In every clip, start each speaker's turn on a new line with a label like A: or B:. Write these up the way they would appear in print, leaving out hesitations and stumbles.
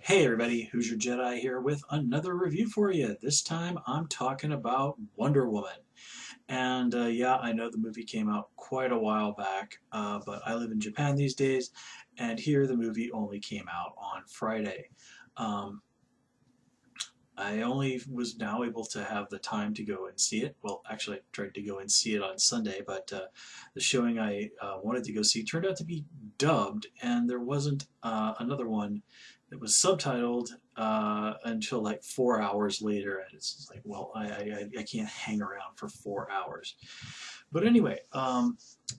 A: Hey everybody, Who's Your Jedi here with another review for you. This time I'm talking about Wonder Woman. And yeah, I know the movie came out quite a while back, but I live in Japan these days, and here the movie only came out on Friday. Um, I only was now able to have the time to go and see it. Well, actually, I tried to go and see it on Sunday, but the showing I wanted to go see turned out to be dubbed, and there wasn't another one that was subtitled until like 4 hours later. And it's just like, well, I can't hang around for 4 hours. But anyway,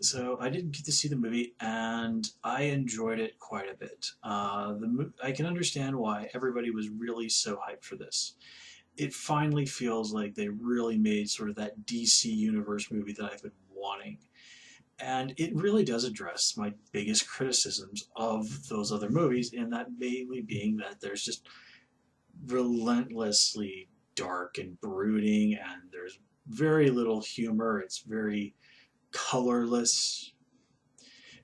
A: so I didn't get to see the movie, and I enjoyed it quite a bit. I can understand why everybody was really so hyped for this. It finally feels like they really made sort of that DC Universe movie that I've been wanting. And it really does address my biggest criticisms of those other movies, and that mainly being that there's just relentlessly dark and brooding, and there's very little humor. It's very colorless.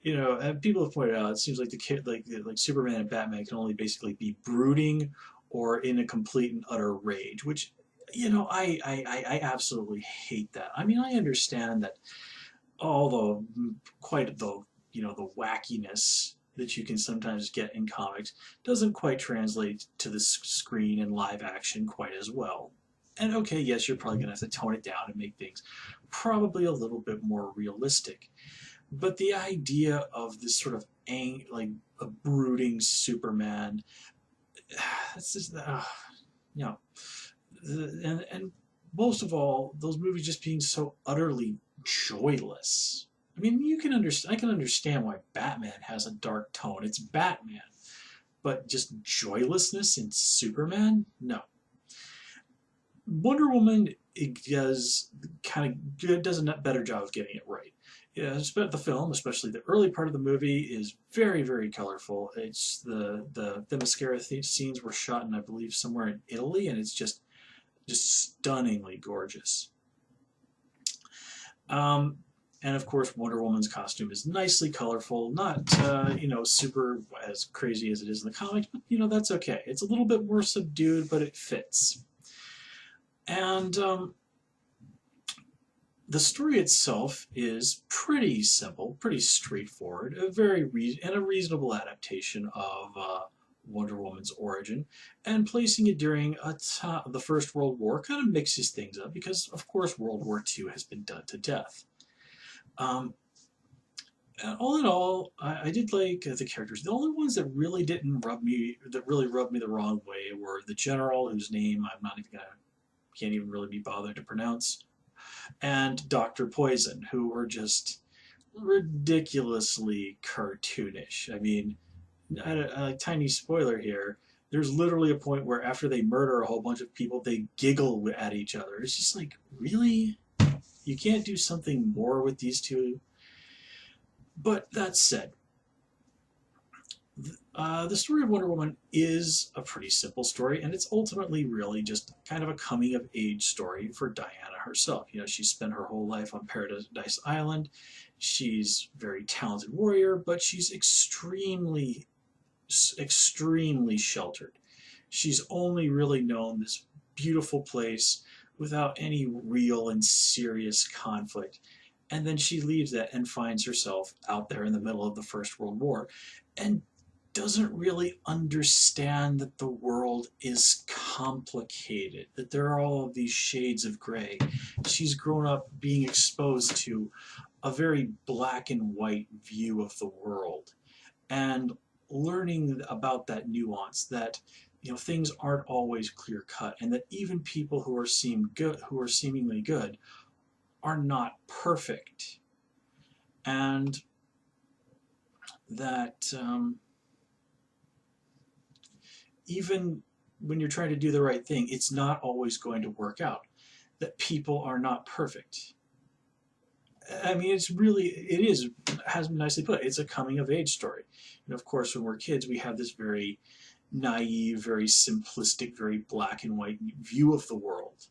A: And people have pointed out it seems like the kid, like Superman and Batman, can only basically be brooding or in a complete and utter rage. Which, I absolutely hate that. I mean, I understand that all quite the wackiness that you can sometimes get in comics doesn't quite translate to the screen and live action quite as well. And okay, yes, you're probably gonna have to tone it down and make things probably a little bit more realistic. But the idea of this sort of like a brooding Superman, it's just, you know, and most of all, those movies just being so utterly joyless. I mean, you can understand. I can understand why Batman has a dark tone. It's Batman, but just joylessness in Superman? No. Wonder Woman does a better job of getting it right. Yeah, the film, especially the early part of the movie, is very, very colorful. It's the mascara scenes were shot in, I believe, somewhere in Italy, and it's just stunningly gorgeous. Um, and of course, Wonder Woman's costume is nicely colorful, not super as crazy as it is in the comics, but that's okay. It's a little bit more subdued, but it fits. And the story itself is pretty simple, pretty straightforward, a reasonable adaptation of Wonder Woman's origin, and placing it during the First World War kind of mixes things up because, of course, World War II has been done to death. Um, all in all, I did like the characters. The only ones that really rubbed me the wrong way were the general, whose name can't even really be bothered to pronounce, and Dr. Poison, who were just ridiculously cartoonish. I mean, a tiny spoiler here. There's literally a point where after they murder a whole bunch of people, they giggle at each other. It's just like, really? You can't do something more with these two? But that said, the story of Wonder Woman is a pretty simple story, and it's ultimately really just kind of a coming of age story for Diana herself. She spent her whole life on Paradise Island. She's a very talented warrior, but she's extremely, extremely sheltered. She's only really known this beautiful place without any real and serious conflict. And then she leaves that and finds herself out there in the middle of the First World War and doesn't really understand that the world is complicated, that there are all of these shades of gray. She's grown up being exposed to a very black and white view of the world and learning about that nuance that things aren't always clear cut, and that even people who are seemingly good are not perfect, and that even when you're trying to do the right thing, it's not always going to work out. That people are not perfect. I mean, has been nicely put. It's a coming of age story. Of course, when we're kids, we have this very naive, very simplistic, very black and white view of the world.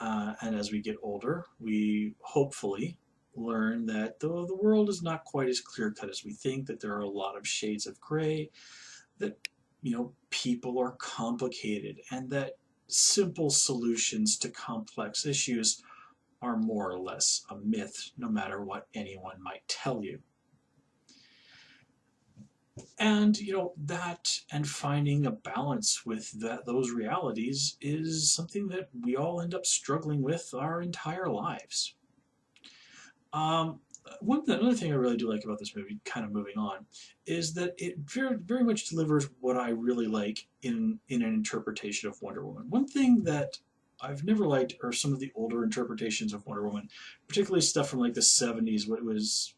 A: And as we get older, we hopefully learn that the world is not quite as clear cut as we think, that there are a lot of shades of gray, that people are complicated and that simple solutions to complex issues are more or less a myth, no matter what anyone might tell you. And that and finding a balance with those realities is something that we all end up struggling with our entire lives. Um, another thing I really do like about this movie, kind of moving on, is that it very, very much delivers what I really like in an interpretation of Wonder Woman. One thing that I've never liked are some of the older interpretations of Wonder Woman, particularly stuff from like the 70s, when it was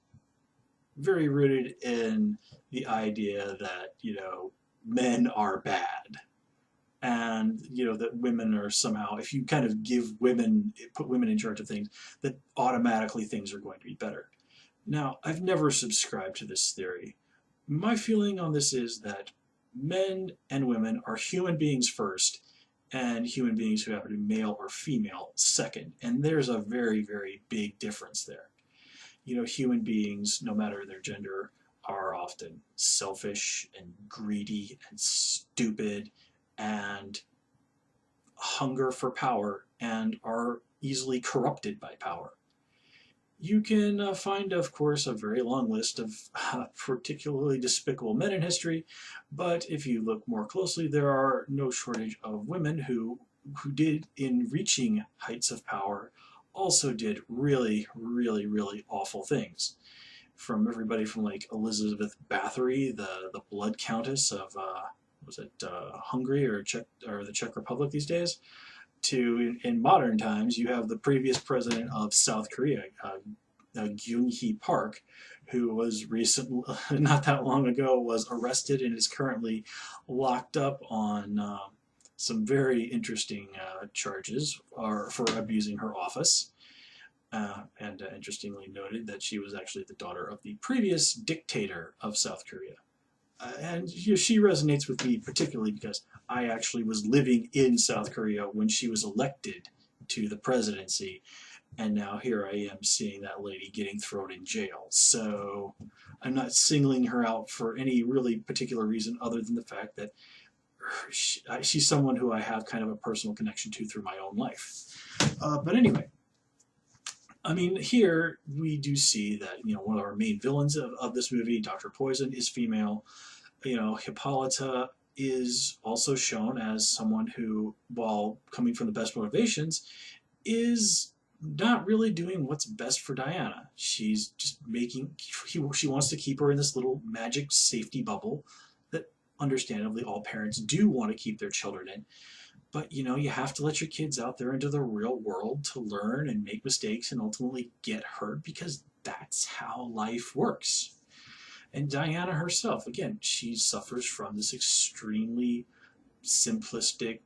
A: very rooted in the idea that men are bad, and that women are somehow, if you kind of put women in charge of things, that automatically things are going to be better. Now, I've never subscribed to this theory. My feeling on this is that men and women are human beings first, and human beings who happen to be male or female second. And there's a very, very big difference there. Human beings, no matter their gender, are often selfish and greedy and stupid and hunger for power and are easily corrupted by power. You can find, of course, a very long list of particularly despicable men in history, but if you look more closely, there are no shortage of women who did, in reaching heights of power, also did really, really, really awful things. From everybody from like Elizabeth Bathory, the Blood Countess of was it Hungary or the Czech Republic these days, to in modern times you have the previous president of South Korea, Gyung-hee Park, who was recently, not that long ago, was arrested and is currently locked up on some very interesting charges for abusing her office. And interestingly noted that she was actually the daughter of the previous dictator of South Korea. And she resonates with me particularly because I actually was living in South Korea when she was elected to the presidency, and now here I am seeing that lady getting thrown in jail. So I'm not singling her out for any really particular reason other than the fact that she's someone who I have kind of a personal connection to through my own life. But anyway, I mean, here we do see that one of our main villains of this movie, Dr. Poison, is female. Hippolyta is also shown as someone who, while coming from the best motivations, is not really doing what's best for Diana. She's just she wants to keep her in this little magic safety bubble that understandably all parents do want to keep their children in. But you have to let your kids out there into the real world to learn and make mistakes and ultimately get hurt, because that's how life works. And Diana herself, again, she suffers from this extremely simplistic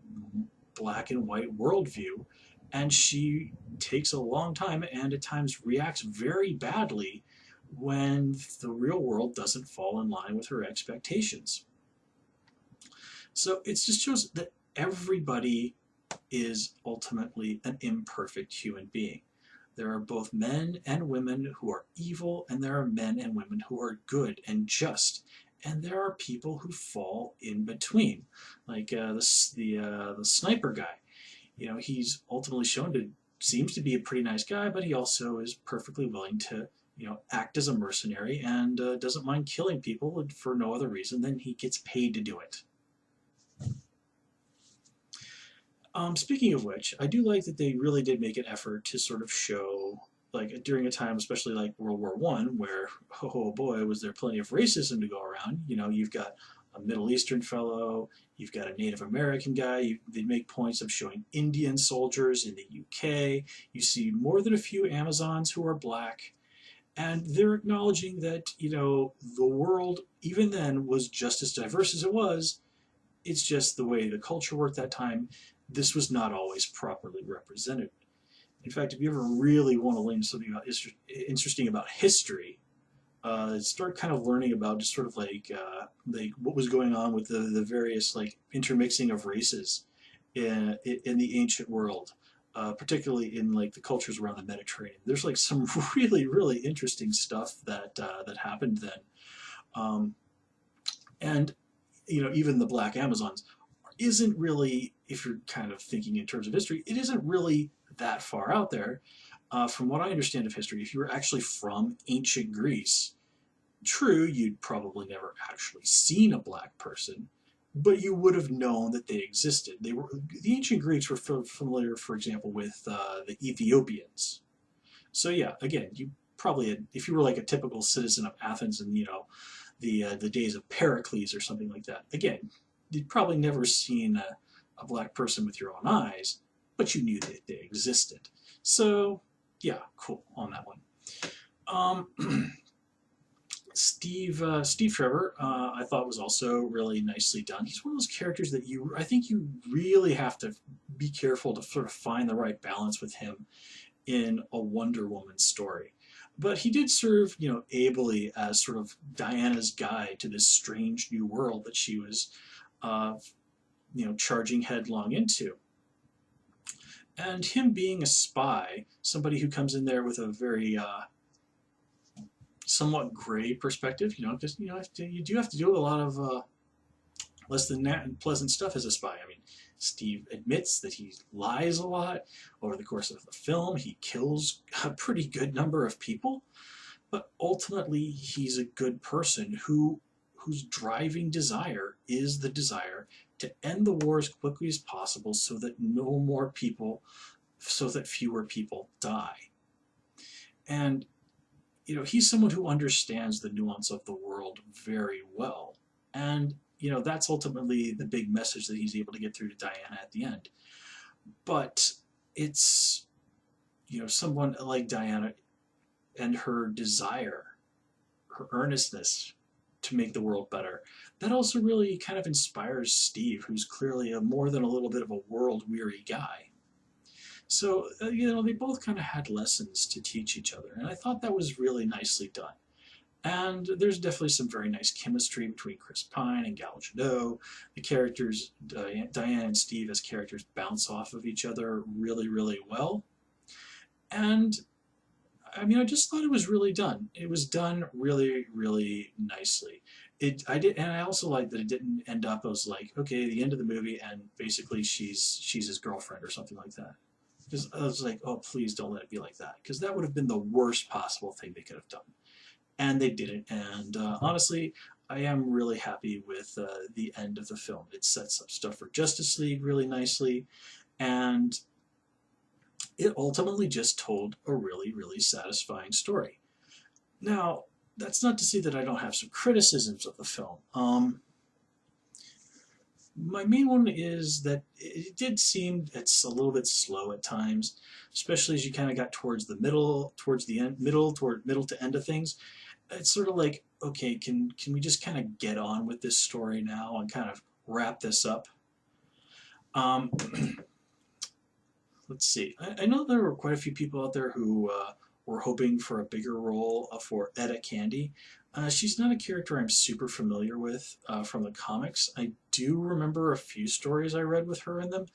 A: black and white worldview, and she takes a long time and at times reacts very badly when the real world doesn't fall in line with her expectations. So it just shows that everybody is ultimately an imperfect human being. There are both men and women who are evil, and there are men and women who are good and just, and there are people who fall in between, like the sniper guy. He's ultimately shown to seems to be a pretty nice guy, but he also is perfectly willing to act as a mercenary and doesn't mind killing people for no other reason than he gets paid to do it. Speaking of which, I do like that they really did make an effort to sort of show, like during a time, especially like World War One, where oh boy, was there plenty of racism to go around. You've got a Middle Eastern fellow, you've got a Native American guy. They make points of showing Indian soldiers in the UK. You see more than a few Amazons who are black, and they're acknowledging that the world even then was just as diverse as it was. It's just the way the culture worked that time. This was not always properly represented. In fact, if you ever really want to learn something interesting about history, start kind of learning about just sort of like what was going on with the various like intermixing of races in the ancient world, particularly in like the cultures around the Mediterranean. There's like some really, really interesting stuff that happened then, and even the Black Amazons isn't really, if you're kind of thinking in terms of history, it isn't really that far out there. From what I understand of history, if you were actually from ancient Greece, true, you'd probably never actually seen a black person, but you would have known that they existed. The ancient Greeks were familiar, for example, with the Ethiopians. So yeah, again, you probably had, if you were like a typical citizen of Athens and the days of Pericles or something like that. Again, you'd probably never seen a black person with your own eyes, but you knew that they existed. So yeah, cool on that one. Steve Trevor, I thought was also really nicely done. He's one of those characters that I think you really have to be careful to sort of find the right balance with him in a Wonder Woman story. But he did serve, ably as sort of Diana's guide to this strange new world that she was, uh, charging headlong into. And him being a spy, somebody who comes in there with a very somewhat gray perspective, because you do have to do a lot of less than pleasant stuff as a spy. I mean, Steve admits that he lies a lot over the course of the film. He kills a pretty good number of people, but ultimately he's a good person whose driving desire is the desire to end the war as quickly as possible so that so that fewer people die. And he's someone who understands the nuance of the world very well. And that's ultimately the big message that he's able to get through to Diana at the end. But it's, someone like Diana and her desire, her earnestness to make the world better, that also really kind of inspires Steve, who's clearly more than a little bit of a world-weary guy. So, they both kind of had lessons to teach each other, and I thought that was really nicely done. And there's definitely some very nice chemistry between Chris Pine and Gal Gadot. The characters, Diane and Steve as characters, bounce off of each other really, really well. And I mean, I just thought it was really done. It was done really, really nicely. And I also like that it didn't end up as like, okay, the end of the movie, and basically she's his girlfriend or something like that. Because I was like, oh, please don't let it be like that, because that would have been the worst possible thing they could have done. And they didn't. And honestly, I am really happy with the end of the film. It sets up stuff for Justice League really nicely, and it ultimately just told a really, really satisfying story. Now, that's not to say that I don't have some criticisms of the film. My main one is that it did seem it's a little bit slow at times, especially as you kind of got towards the middle, towards the end, middle to end of things. It's sort of like, okay, can we just kind of get on with this story now and kind of wrap this up? Um, let's see. I know there were quite a few people out there who were hoping for a bigger role for Etta Candy. She's not a character I'm super familiar with from the comics. I do remember a few stories I read with her in them,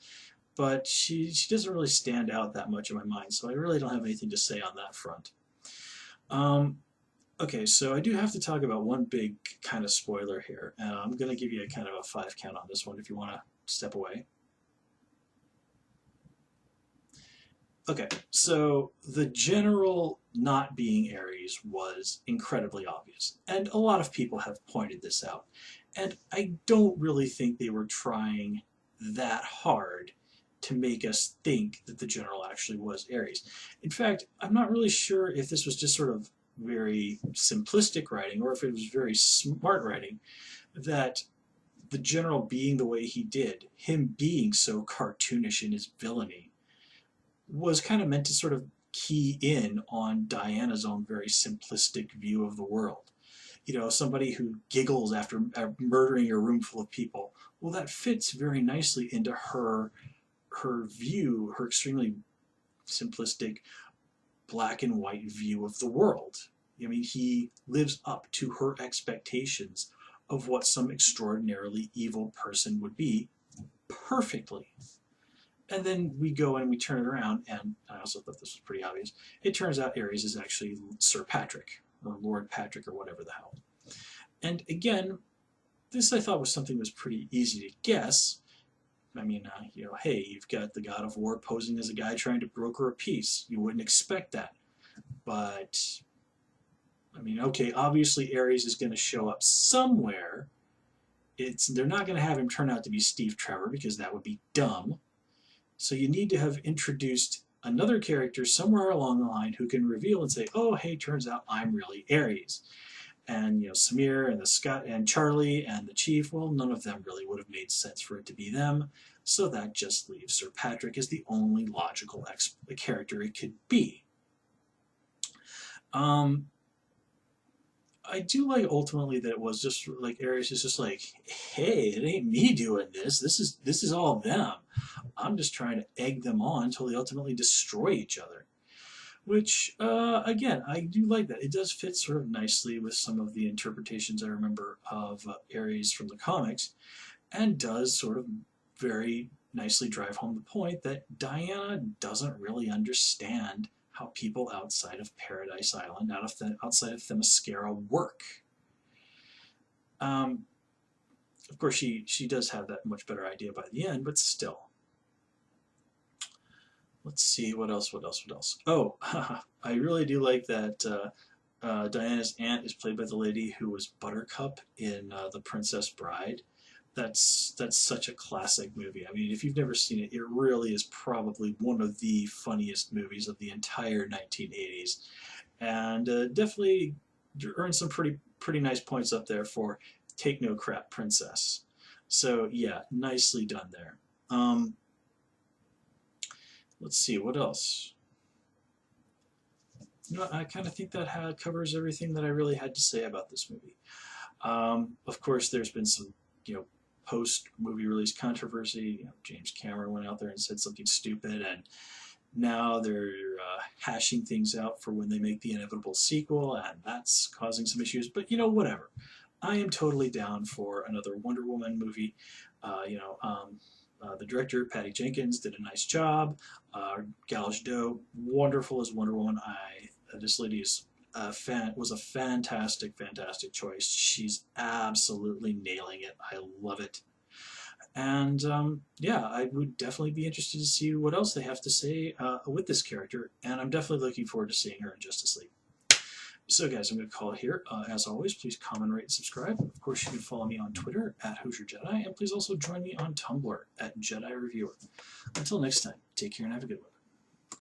A: but she doesn't really stand out that much in my mind, so I really don't have anything to say on that front. Okay, so I do have to talk about one big kind of spoiler here, and I'm going to give you a kind of a 5 count on this one if you want to step away. Okay, so the general not being Ares was incredibly obvious, and a lot of people have pointed this out. And I don't really think they were trying that hard to make us think that the general actually was Ares. In fact, I'm not really sure if this was just sort of very simplistic writing or if it was very smart writing, that the general being the way he did, him being so cartoonish in his villainy, was kind of meant to sort of key in on Diana's own very simplistic view of the world. Somebody who giggles after murdering a room full of people. Well, that fits very nicely into her view, her extremely simplistic black and white view of the world. I mean, he lives up to her expectations of what some extraordinarily evil person would be perfectly. And then we go and we turn it around, and I also thought this was pretty obvious. It turns out Ares is actually Sir Patrick, or Lord Patrick, or whatever the hell. And again, this I thought was something that was pretty easy to guess. I mean, hey, you've got the God of War posing as a guy trying to broker a peace. You wouldn't expect that. But, I mean, okay, obviously Ares is going to show up somewhere. They're not going to have him turn out to be Steve Trevor because that would be dumb. So you need to have introduced another character somewhere along the line who can reveal and say, oh, hey, turns out I'm really Ares. And Samir and the Scott and Charlie and the Chief, well, none of them really would have made sense for it to be them. So that just leaves Sir Patrick as the only logical character it could be. I do like ultimately that it was just like Ares is just like, hey, it ain't me doing this. This is all them. I'm just trying to egg them on until they ultimately destroy each other. Which, again, I do like that. It does fit sort of nicely with some of the interpretations I remember of Ares from the comics, and does sort of very nicely drive home the point that Diana doesn't really understand how people outside of Paradise Island, outside of Themyscira, work. Of course, she does have that much better idea by the end, but still. Let's see, what else? Oh, I really do like that Diana's aunt is played by the lady who was Buttercup in The Princess Bride. That's such a classic movie. I mean, if you've never seen it, it really is probably one of the funniest movies of the entire 1980s, and definitely earned some pretty nice points up there for Take No Crap Princess. So yeah, nicely done there. Let's see, what else? I kind of think that covers everything that I really had to say about this movie. Of course, there's been some, post-movie release controversy. James Cameron went out there and said something stupid, and now they're hashing things out for when they make the inevitable sequel, and that's causing some issues. But whatever. I am totally down for another Wonder Woman movie. The director, Patty Jenkins, did a nice job. Gal Gadot, wonderful as Wonder Woman. This lady is was a fantastic choice. She's absolutely nailing it. I love it. And yeah, I would definitely be interested to see what else they have to say with this character. And I'm definitely looking forward to seeing her in Justice League. So guys, I'm going to call it here. As always, please comment, rate, and subscribe. Of course, you can follow me on Twitter at Hoosier Jedi, and please also join me on Tumblr at Jedi Reviewer. Until next time, take care and have a good one.